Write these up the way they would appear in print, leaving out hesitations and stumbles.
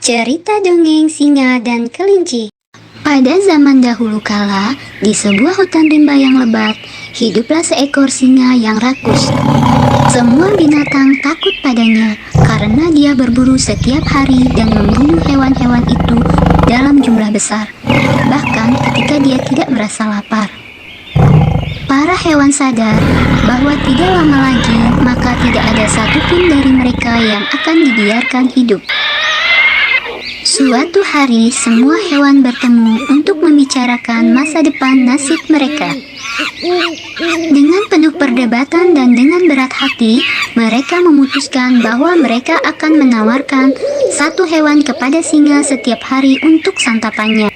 Cerita dongeng Singa dan Kelinci. Pada zaman dahulu kala, di sebuah hutan rimba yang lebat, hiduplah seekor singa yang rakus. Semua binatang takut padanya karena dia berburu setiap hari dan membunuh hewan-hewan itu dalam jumlah besar, bahkan ketika dia tidak merasa lapar. Para hewan sadar bahwa tidak lama lagi maka tidak ada satupun dari mereka yang akan dibiarkan hidup. Suatu hari, semua hewan bertemu untuk membicarakan masa depan nasib mereka. Dengan penuh perdebatan dan dengan berat hati, mereka memutuskan bahwa mereka akan menawarkan satu hewan kepada singa setiap hari untuk santapannya.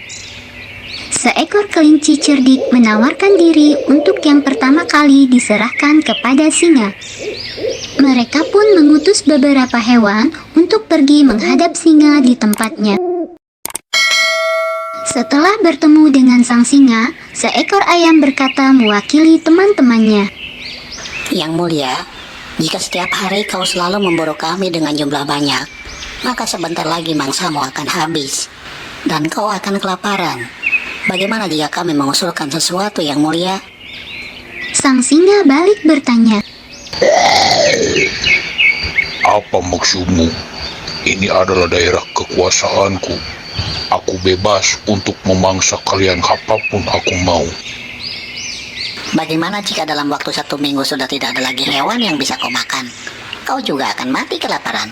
Seekor kelinci cerdik menawarkan diri untuk yang pertama kali diserahkan kepada singa. Mereka pun mengutus beberapa hewan untuk pergi menghadap singa di tempatnya. Setelah bertemu dengan sang singa, seekor ayam berkata mewakili teman-temannya. Yang mulia, jika setiap hari kau selalu memburu kami dengan jumlah banyak, maka sebentar lagi mangsamu akan habis, dan kau akan kelaparan. Bagaimana jika kami mengusulkan sesuatu yang mulia? Sang singa balik bertanya. Apa maksudmu? Ini adalah daerah kekuasaanku. Aku bebas untuk memangsa kalian apapun aku mau. Bagaimana jika dalam waktu 1 minggu sudah tidak ada lagi hewan yang bisa kau makan? Kau juga akan mati kelaparan.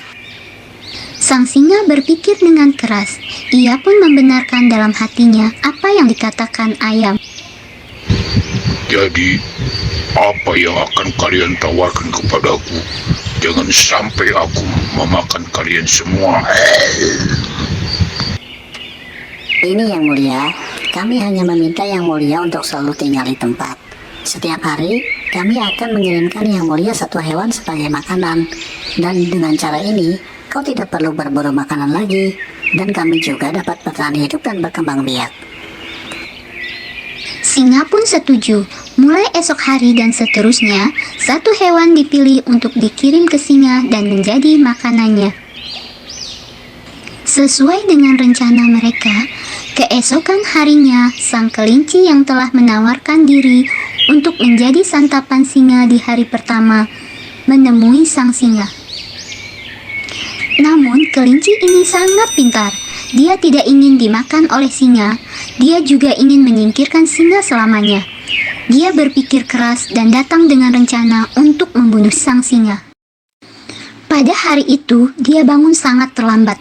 Sang singa berpikir dengan keras. Ia pun membenarkan dalam hatinya apa yang dikatakan ayam. Jadi, apa yang akan kalian tawarkan kepadaku? Jangan sampai aku memakan kalian semua. Ini yang mulia, kami hanya meminta yang mulia untuk selalu tinggal di tempat. Setiap hari, kami akan mengirimkan yang mulia satu hewan sebagai makanan. Dan dengan cara ini, kau tidak perlu berburu makanan lagi. Dan kami juga dapat bertahan hidup dan berkembang biak. Singa pun setuju. Mulai esok hari dan seterusnya, satu hewan dipilih untuk dikirim ke singa dan menjadi makanannya. Sesuai dengan rencana mereka, keesokan harinya, sang kelinci yang telah menawarkan diri untuk menjadi santapan singa di hari pertama, menemui sang singa. Namun, kelinci ini sangat pintar. Dia tidak ingin dimakan oleh singa. Dia juga ingin menyingkirkan singa selamanya. Dia berpikir keras dan datang dengan rencana untuk membunuh sang singa. Pada hari itu, dia bangun sangat terlambat.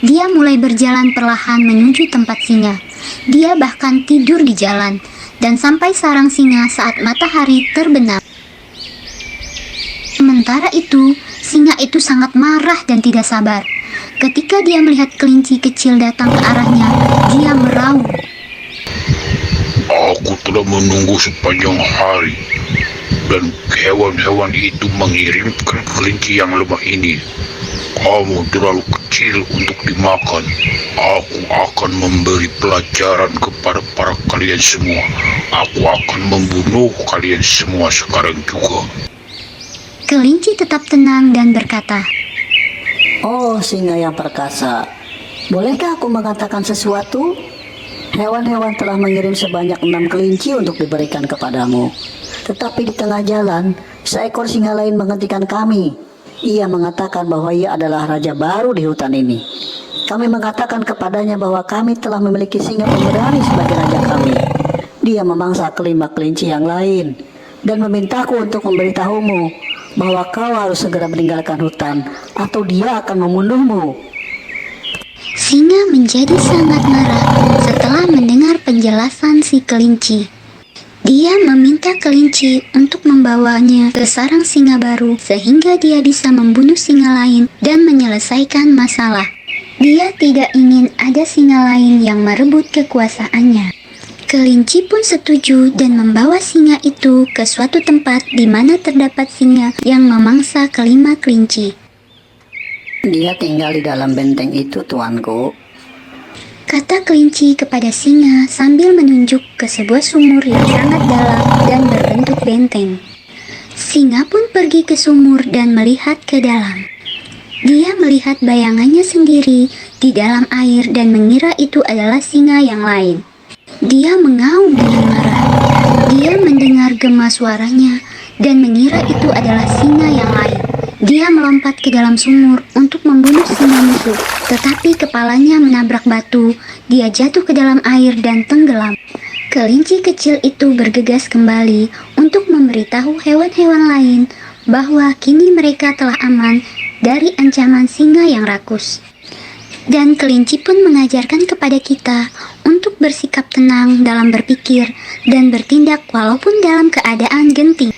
Dia mulai berjalan perlahan menuju tempat singa. Dia bahkan tidur di jalan dan sampai sarang singa saat matahari terbenam. Sementara itu, singa itu sangat marah dan tidak sabar. Ketika dia melihat kelinci kecil datang ke arahnya, dia meraung. Aku telah menunggu sepanjang hari, dan hewan-hewan itu mengirimkan kelinci yang lemah ini. Kamu terlalu kecil untuk dimakan. Aku akan memberi pelajaran kepada para kalian semua. Aku akan membunuh kalian semua sekarang juga. Kelinci tetap tenang dan berkata, Oh, singa yang perkasa, bolehkah aku mengatakan sesuatu? Hewan-hewan telah mengirim sebanyak 6 kelinci untuk diberikan kepadamu. Tetapi di tengah jalan, seekor singa lain menghentikan kami. Ia mengatakan bahwa ia adalah raja baru di hutan ini. Kami mengatakan kepadanya bahwa kami telah memiliki singa pemberani sebagai raja kami. Dia memangsa kelima kelinci yang lain dan memintaku untuk memberitahumu bahwa kau harus segera meninggalkan hutan atau dia akan membunuhmu. Singa menjadi sangat marah setelah mendengar penjelasan si kelinci. Dia meminta kelinci untuk membawanya ke sarang singa baru sehingga dia bisa membunuh singa lain dan menyelesaikan masalah. Dia tidak ingin ada singa lain yang merebut kekuasaannya. Kelinci pun setuju dan membawa singa itu ke suatu tempat di mana terdapat singa yang memangsa kelima kelinci. Dia tinggal di dalam benteng itu, tuanku, kata kelinci kepada singa sambil menunjuk ke sebuah sumur yang sangat dalam dan berbentuk benteng. Singa pun pergi ke sumur dan melihat ke dalam. Dia melihat bayangannya sendiri di dalam air dan mengira itu adalah singa yang lain. Dia mengaum dengan marah. Dia mendengar gema suaranya dan mengira itu adalah singa yang lain. Dia melompat ke dalam sumur untuk membunuh singa musuh, tetapi kepalanya menabrak batu. Dia jatuh ke dalam air dan tenggelam. Kelinci kecil itu bergegas kembali untuk memberitahu hewan-hewan lain bahwa kini mereka telah aman dari ancaman singa yang rakus. Dan kelinci pun mengajarkan kepada kita untuk bersikap tenang dalam berpikir dan bertindak walaupun dalam keadaan genting.